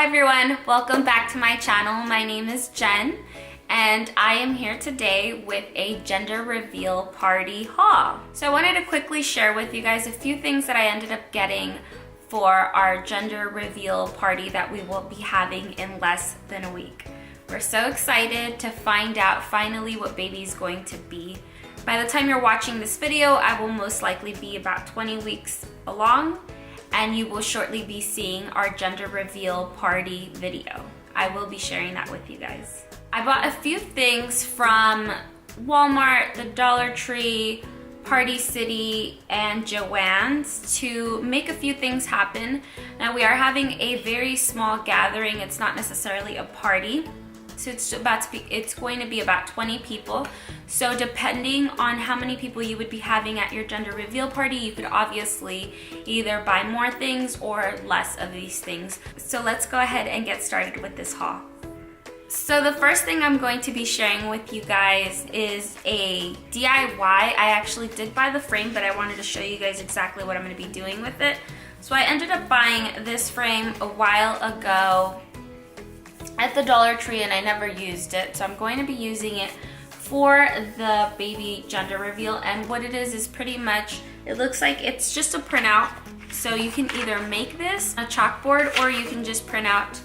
Hi everyone, welcome back to my channel. My name is Jen and I am here today with a gender reveal party haul. So I wanted to quickly share with you guys a few things that I ended up getting for our gender reveal party that we will be having in less than a week. We're so excited to find out finally what baby is going to be. By the time you're watching this video, I will most likely be about 20 weeks along, and you will shortly be seeing our gender reveal party video. I will be sharing that with you guys. I bought a few things from Walmart, the Dollar Tree, Party City, and Joann's to make a few things happen. Now we are having a very small gathering. It's not necessarily a party. So it's going to be about 20 people. So depending on how many people you would be having at your gender reveal party, you could obviously either buy more things or less of these things. So let's go ahead and get started with this haul. So the first thing I'm going to be sharing with you guys is a DIY. I actually did buy the frame, but I wanted to show you guys exactly what I'm going to be doing with it. So I ended up buying this frame a while ago at the Dollar Tree and I never used it, so I'm going to be using it for the baby gender reveal. And what it is pretty much, it looks like it's just a printout. So you can either make this a chalkboard or you can just print out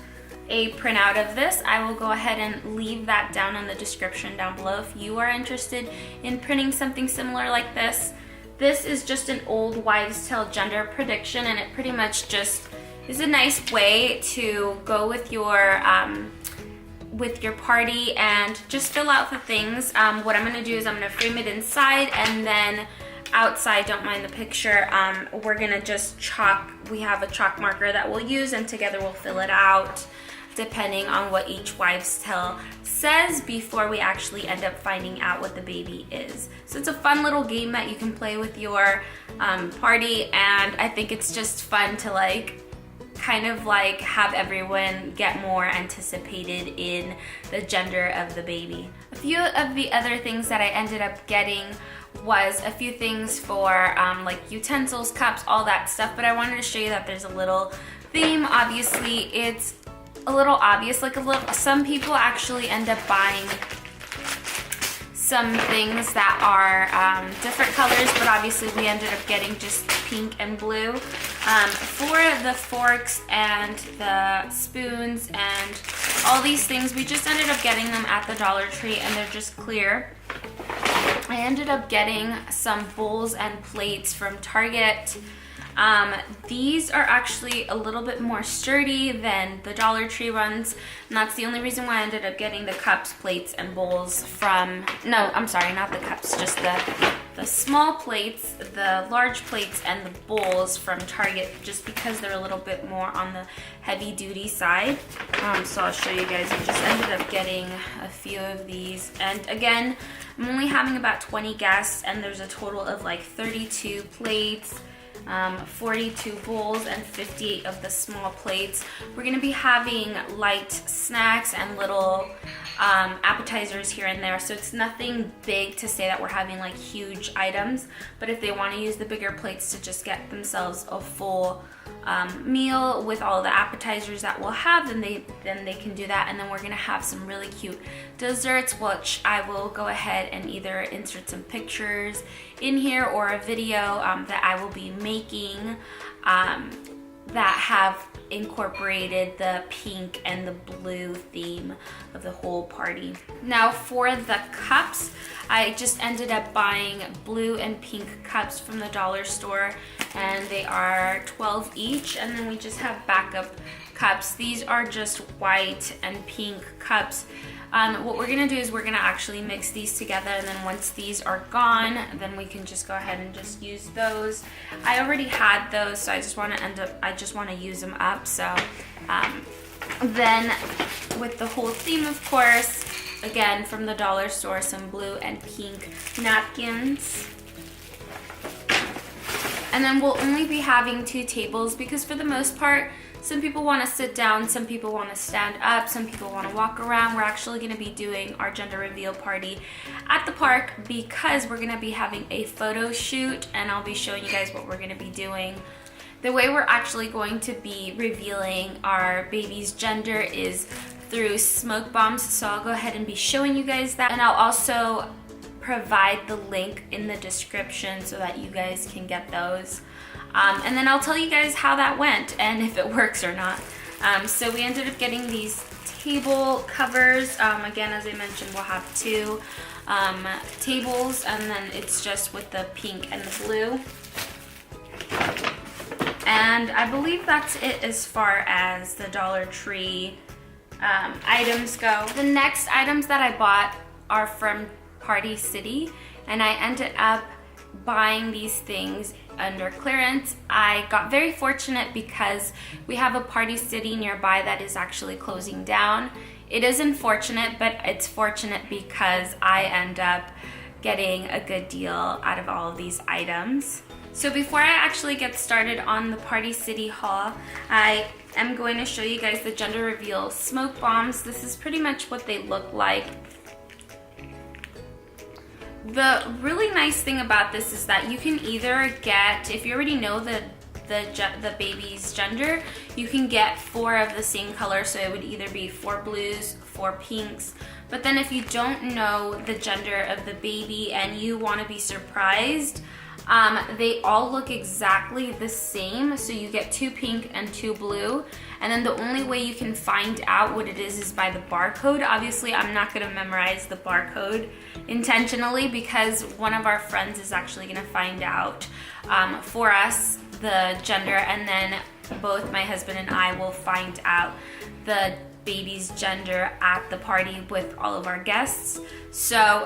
a printout of this. I will go ahead and leave that down in the description down below if you are interested in printing something similar like this. This is just an old wives' tale gender prediction, and it pretty much just is a nice way to go with your party and just fill out the things. What I'm gonna do is I'm gonna frame it inside, and then outside, don't mind the picture, we're gonna just chalk. We have a chalk marker that we'll use, and together we'll fill it out depending on what each wives' tale says before we actually end up finding out what the baby is. So it's a fun little game that you can play with your party, and I think it's just fun to kind of have everyone get more anticipated in the gender of the baby. A few of the other things that I ended up getting was a few things for utensils, cups, all that stuff, but I wanted to show you that there's a little theme. Obviously it's a little obvious, some people actually end up buying some things that are different colors, but obviously we ended up getting just pink and blue. For the forks and the spoons and all these things, we just ended up getting them at the Dollar Tree, and they're just clear. I ended up getting some bowls and plates from Target. These are actually a little bit more sturdy than the Dollar Tree ones, and that's the only reason why I ended up getting the cups, plates, and bowls from, no, I'm sorry, not the cups, just the small plates, the large plates, and the bowls from Target, just because they're a little bit more on the heavy duty side. So I'll show you guys. I just ended up getting a few of these, and again, I'm only having about 20 guests, and there's a total of 32 plates, 42 bowls, and 58 of the small plates. We're gonna be having light snacks and little appetizers here and there, so it's nothing big to say that we're having huge items, but if they want to use the bigger plates to just get themselves a full meal with all the appetizers that we'll have, then they can do that. And then we're gonna have some really cute desserts, which I will go ahead and either insert some pictures in here or a video that I will be making that have incorporated the pink and the blue theme of the whole party. Now for the cups, I just ended up buying blue and pink cups from the dollar store, and they are 12 each, and then we just have backup cups. These are just white and pink cups. What we're gonna do is we're gonna actually mix these together, and then once these are gone, then we can just go ahead and just use those. I already had those, so I just want to use them up. So then with the whole theme, of course, again from the dollar store, some blue and pink napkins. And then we'll only be having 2 tables because for the most part, some people want to sit down, some people want to stand up, some people want to walk around. We're actually going to be doing our gender reveal party at the park because we're going to be having a photo shoot, and I'll be showing you guys what we're going to be doing The way we're actually going to be revealing our baby's gender is through smoke bombs, so I'll go ahead and be showing you guys that, and I'll also provide the link in the description so that you guys can get those. And then I'll tell you guys how that went and if it works or not. So we ended up getting these table covers. Again, as I mentioned, we'll have two tables, and then it's just with the pink and the blue. And I believe that's it as far as the Dollar Tree items go. The next items that I bought are from Party City, and I ended up buying these things under clearance. I got very fortunate because we have a Party City nearby that is actually closing down. It is unfortunate, but it's fortunate because I end up getting a good deal out of all of these items. So before I actually get started on the Party City haul, I am going to show you guys the gender reveal smoke bombs. This is pretty much what they look like. The really nice thing about this is that you can either get, if you already know the baby's gender, you can get 4 of the same color, so it would either be 4 blues, 4 pinks. But then if you don't know the gender of the baby and you want to be surprised, they all look exactly the same, so you get 2 pink and 2 blue, and then the only way you can find out what it is by the barcode. Obviously, I'm not going to memorize the barcode intentionally because one of our friends is actually going to find out for us the gender, and then both my husband and I will find out the baby's gender at the party with all of our guests. So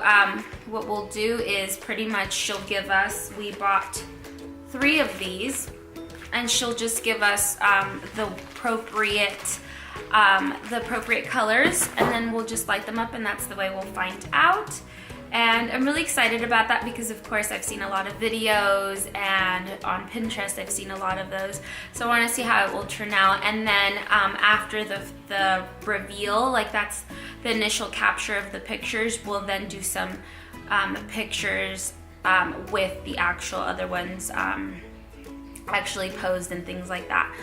what we'll do is pretty much she'll give us, we bought 3 of these, and she'll just give us the appropriate colors, and then we'll just light them up, and that's the way we'll find out. And I'm really excited about that because, of course, I've seen a lot of videos, and on Pinterest I've seen a lot of those. So I want to see how it will turn out. And then after the reveal, like that's the initial capture of the pictures, we'll then do some pictures with the actual other ones actually posed and things like that.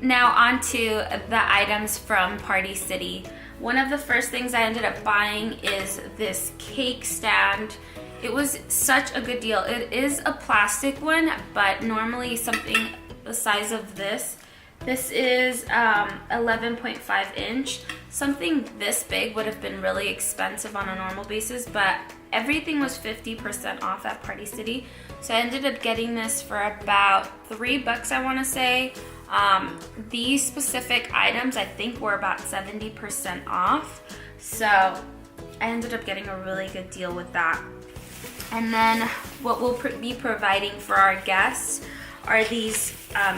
Now on to the items from Party City. One of the first things I ended up buying is this cake stand. It was such a good deal. It is a plastic one, but normally something the size of this is 11.5 inch. Something this big would have been really expensive on a normal basis, but everything was 50% off at Party City. So I ended up getting this for about $3, I want to say. These specific items I think were about 70% off, so I ended up getting a really good deal with that. And then what we'll be providing for our guests are these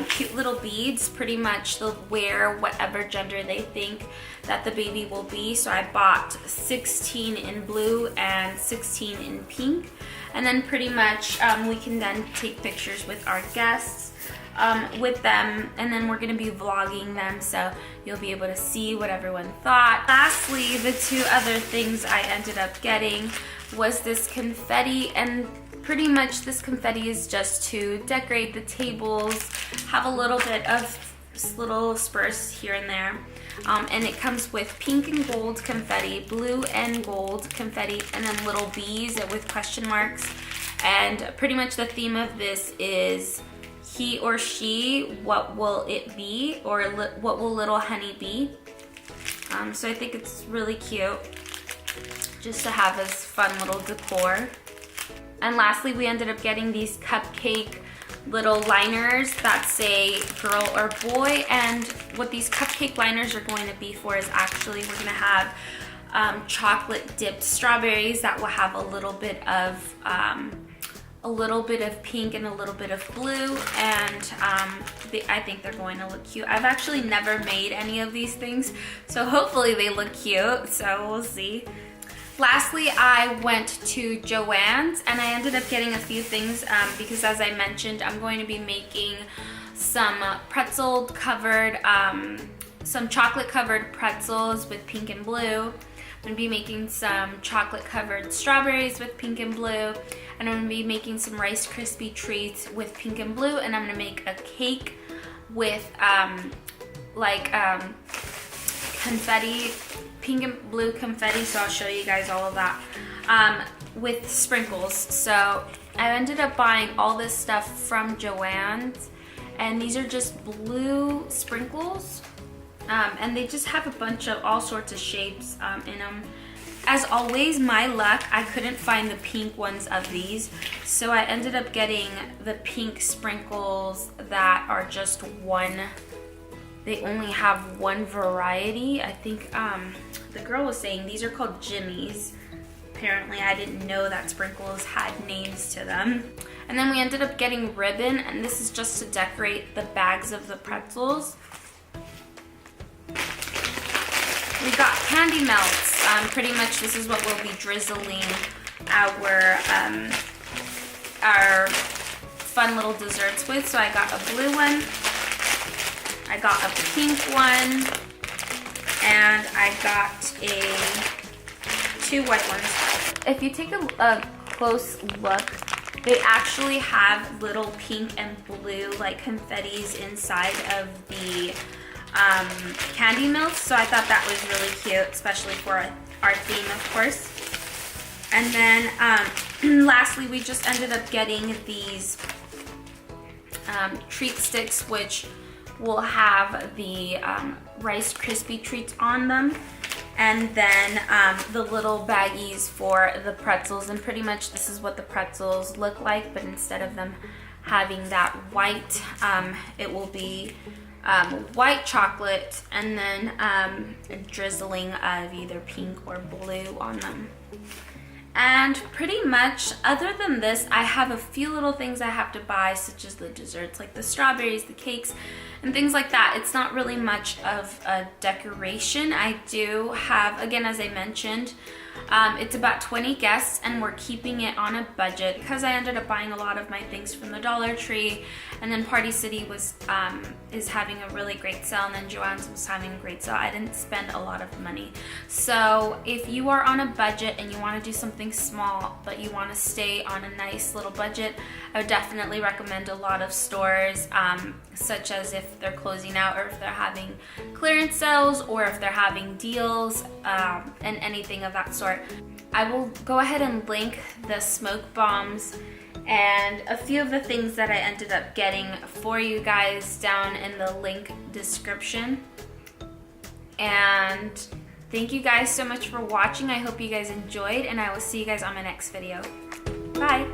cute little beads. Pretty much they'll wear whatever gender they think that the baby will be. So I bought 16 in blue and 16 in pink, and then pretty much we can then take pictures with our guests with them, and then we're going to be vlogging them, so you'll be able to see what everyone thought. Lastly, the 2 other things I ended up getting was this confetti, and pretty much this confetti is just to decorate the tables, have a little bit of little spurs here and there, and it comes with pink and gold confetti, blue and gold confetti, and then little bees with question marks. And pretty much the theme of this is he or she, what will it be, or what will little honey be? So I think it's really cute just to have as fun little decor. And lastly, we ended up getting these cupcake little liners that say girl or boy, and what these cupcake liners are going to be for is actually we're going to have chocolate dipped strawberries that will have a little bit of pink and a little bit of blue, and I think they're going to look cute. I've actually never made any of these things, so hopefully they look cute, so we'll see. Lastly, I went to Joann's, and I ended up getting a few things because, as I mentioned, I'm going to be making some some chocolate covered pretzels with pink and blue. I'm going to be making some chocolate covered strawberries with pink and blue, and I'm going to be making some Rice Krispie treats with pink and blue, and I'm going to make a cake with confetti, pink and blue confetti, so I'll show you guys all of that, with sprinkles. So I ended up buying all this stuff from Joann's, and these are just blue sprinkles, and they just have a bunch of all sorts of shapes in them. As always, my luck, I couldn't find the pink ones of these, so I ended up getting the pink sprinkles that are just one. They only have one variety. I think the girl was saying these are called Jimmy's. Apparently, I didn't know that sprinkles had names to them. And then we ended up getting ribbon, and this is just to decorate the bags of the pretzels. We got candy melts. Pretty much this is what we'll be drizzling our fun little desserts with. So I got a blue one, I got a pink one, and I got two white ones. If you take a close look, they actually have little pink and blue like confettis inside of the candy melts, so I thought that was really cute, especially for our theme, of course. And then lastly, we just ended up getting these treat sticks, which will have the Rice Krispie treats on them, and then the little baggies for the pretzels. And pretty much this is what the pretzels look like, but instead of them having that white, it will be white chocolate, and then a drizzling of either pink or blue on them. And pretty much, other than this, I have a few little things I have to buy, such as the desserts, like the strawberries, the cakes, and things like that. It's not really much of a decoration. I do have, again, as I mentioned, it's about 20 guests, and we're keeping it on a budget because I ended up buying a lot of my things from the Dollar Tree, and then Party City was is having a really great sale, and then Joann's was having a great sale. I didn't spend a lot of money. So if you are on a budget and you want to do something small but you want to stay on a nice little budget, I would definitely recommend a lot of stores, such as if they're closing out, or if they're having clearance sales, or if they're having deals, and anything of that sort. I will go ahead and link the smoke bombs and a few of the things that I ended up getting for you guys down in the link description. And thank you guys so much for watching. I hope you guys enjoyed, and I will see you guys on my next video. Bye!